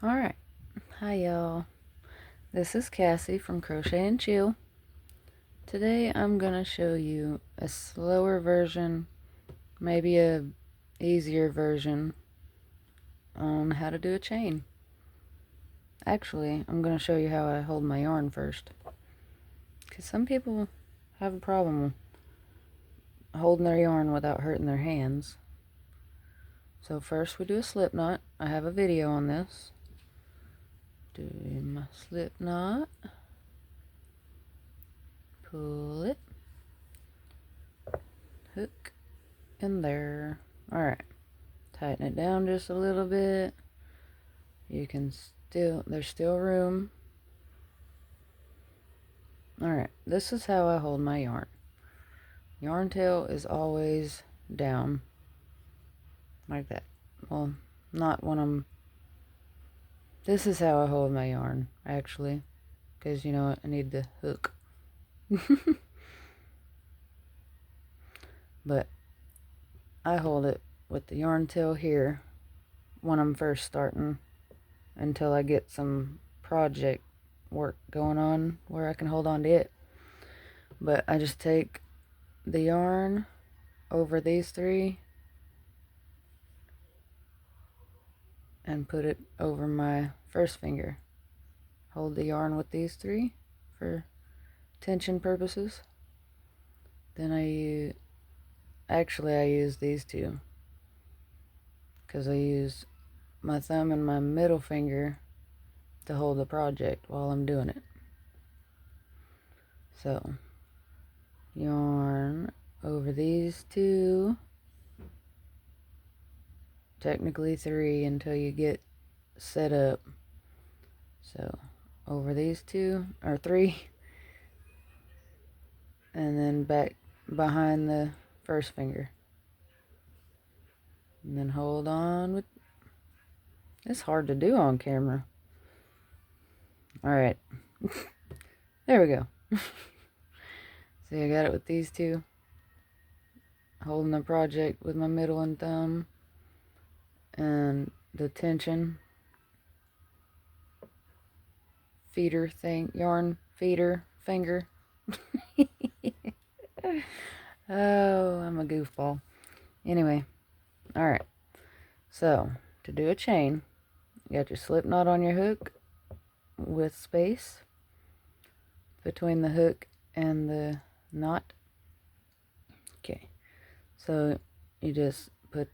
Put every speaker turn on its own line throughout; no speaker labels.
Alright, hi y'all. This is Cassie from Crochet and Chill. Today I'm gonna show you a slower version, maybe a easier version on how to do a chain. Actually, I'm gonna show you how I hold my yarn first, because some people have a problem holding their yarn without hurting their hands. So first we do a slip knot. I have a video on this. Do my slip knot, pull it, hook in there. Alright, tighten it down just a little bit. You can there's still room. Alright, this is how I hold my yarn. Yarn tail is always down, like that. Well, not when this is how I hold my yarn, actually, because you know what, I need the hook. But I hold it with the yarn tail here when I'm first starting until I get some project work going on where I can hold on to it. But I just take the yarn over these three and put it over my first finger. Hold the yarn with these three for tension purposes. Then I use these two because I use my thumb and my middle finger to hold the project while I'm doing it. So yarn over these two, technically three until you get set up. So over these two, or three, and then back behind the first finger. And then hold on with, it's hard to do on camera. Alright. There we go. See, I got it with these two. Holding the project with my middle and thumb. And the tension feeder thing, yarn feeder finger. Oh, I'm a goofball. Anyway, alright. So, to do a chain, you got your slip knot on your hook with space between the hook and the knot. Okay, so you just put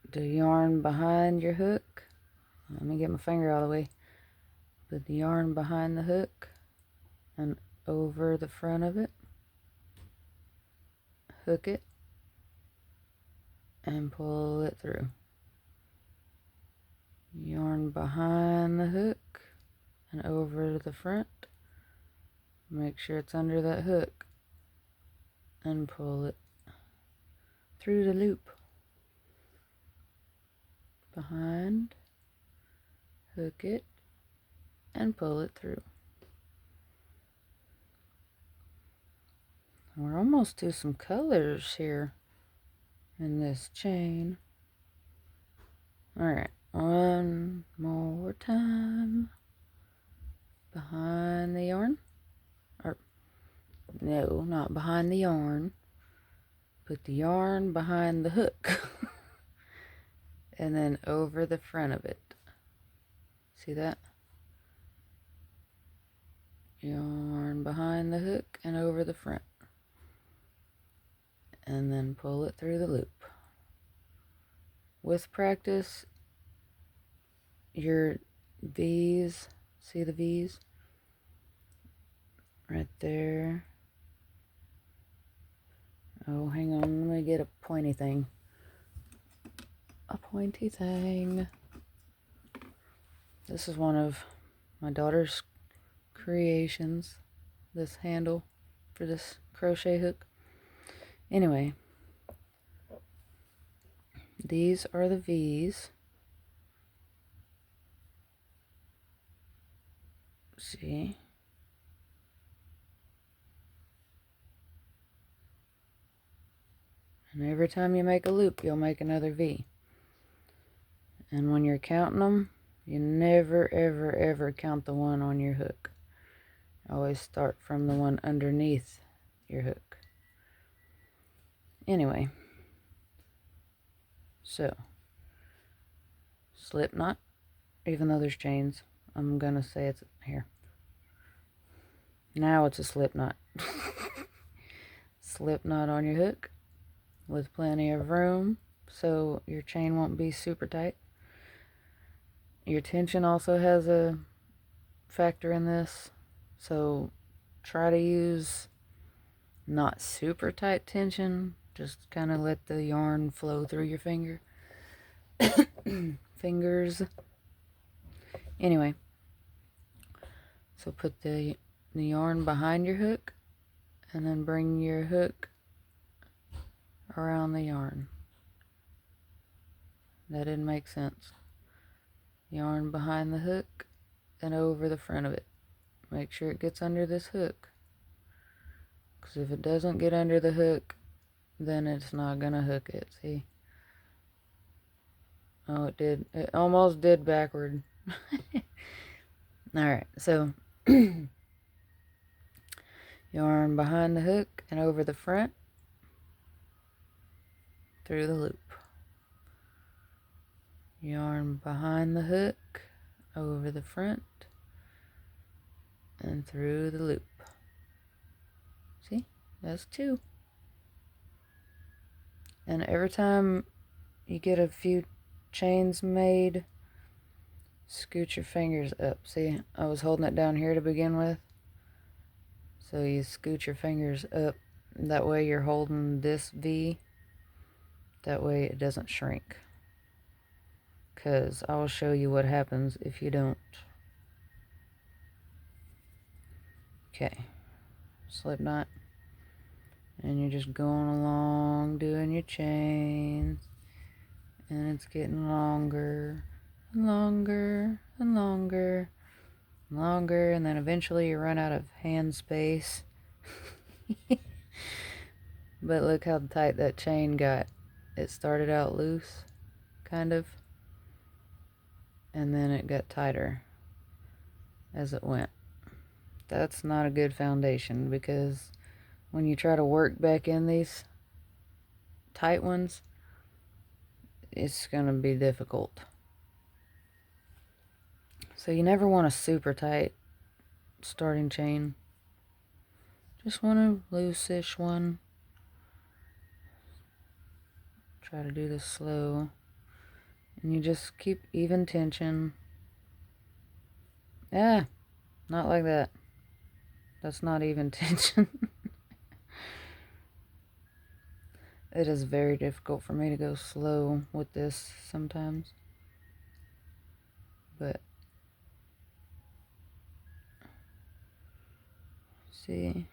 the yarn behind your hook. Let me get my finger out of the way. Put the yarn behind the hook and over the front of it. Hook it and pull it through. Yarn behind the hook and over the front. Make sure it's under that hook and pull it through the loop. Behind, hook it, and pull it through. We're almost to some colors here in this chain. Alright, one more time. Behind the yarn. Or, no, not behind the yarn. Put the yarn behind the hook. And then over the front of it. See that? Yarn behind the hook and over the front. And then pull it through the loop. With practice, your V's, see the V's? Right there. Oh, hang on, let me get a pointy thing. A pointy thing. This is one of my daughter's creations, this handle for this crochet hook. Anyway, these are the V's. See? And every time you make a loop, you'll make another V. And when you're counting them, You never, ever, ever count the one on your hook. Always start from the one underneath your hook. Anyway, so slip knot, even though there's chains, I'm gonna say it's here. Now it's a slip knot. Slip knot on your hook with plenty of room so your chain won't be super tight. Your tension also has a factor in this, so try to use not super tight tension, just kind of let the yarn flow through your fingers. Anyway, so put the yarn behind your hook and then bring your hook around the yarn. That didn't make sense. Yarn behind the hook and over the front of it. Make sure it gets under this hook, because if it doesn't get under the hook, then it's not gonna hook it. See? Oh, it did. It almost did backward. Alright, so yarn behind the hook and over the front through the loop. Yarn behind the hook, over the front, and through the loop. See? That's 2. And every time you get a few chains made, scoot your fingers up. See, I was holding it down here to begin with. So you scoot your fingers up. That way you're holding this V. That way it doesn't shrink. Because I'll show you what happens if you don't. Okay. Slip knot. And you're just going along doing your chains. And it's getting longer and longer and longer and longer. And then eventually you run out of hand space. But look how tight that chain got. It started out loose, kind of. And then it got tighter as it went. That's not a good foundation, because when you try to work back in these tight ones, it's going to be difficult. So you never want a super tight starting chain. Just want a loose-ish one. Try to do this slow. And you just keep even tension. Ah, not like that. That's not even tension. It is very difficult for me to go slow with this sometimes. But see,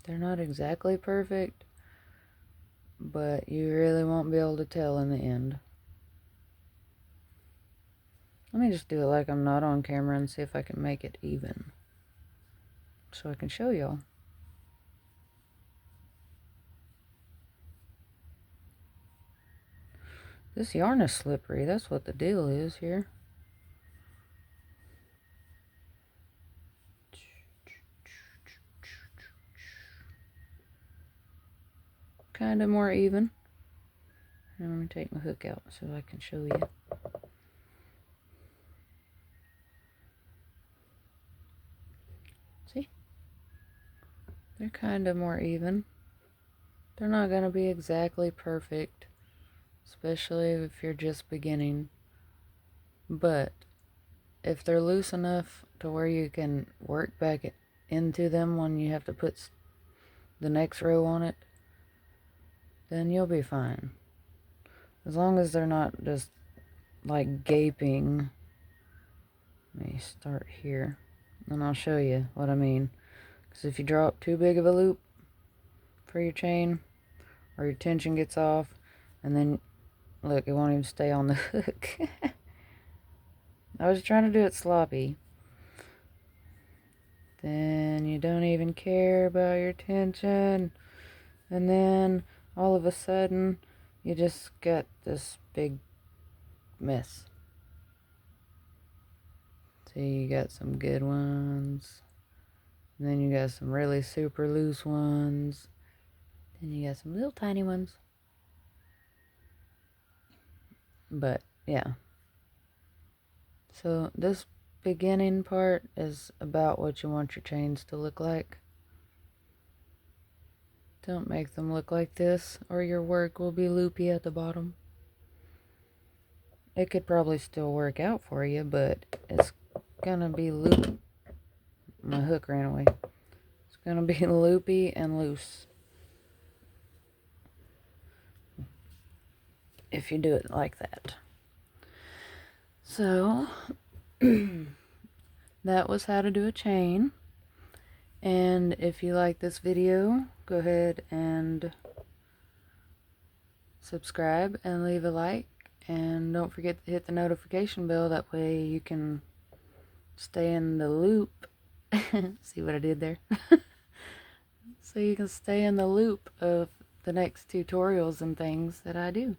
they're not exactly perfect, but you really won't be able to tell in the end. Let me just do it like I'm not on camera and see if I can make it even, so I can show y'all. This yarn is slippery. That's what the deal is here. Kind of more even. And let me take my hook out so I can show you. See? They're kind of more even. They're not going to be exactly perfect, especially if you're just beginning. But if they're loose enough to where you can work back into them when you have to put the next row on it, then you'll be fine. As long as they're not just like gaping. Let me start here and I'll show you what I mean. Because if you draw up too big of a loop for your chain, or your tension gets off, and then look, it won't even stay on the hook. I was trying to do it sloppy. Then you don't even care about your tension, and then all of a sudden you just got this big mess. See, you got some good ones. And then you got some really super loose ones. Then you got some little tiny ones. But, yeah. So, this beginning part is about what you want your chains to look like. Don't make them look like this, or your work will be loopy at the bottom. It could probably still work out for you, but it's gonna be loopy. My hook ran away. It's gonna be loopy and loose if you do it like that. So, that was how to do a chain. And if you like this video, go ahead and subscribe and leave a like. And don't forget to hit the notification bell. That way you can stay in the loop. See what I did there? So you can stay in the loop of the next tutorials and things that I do.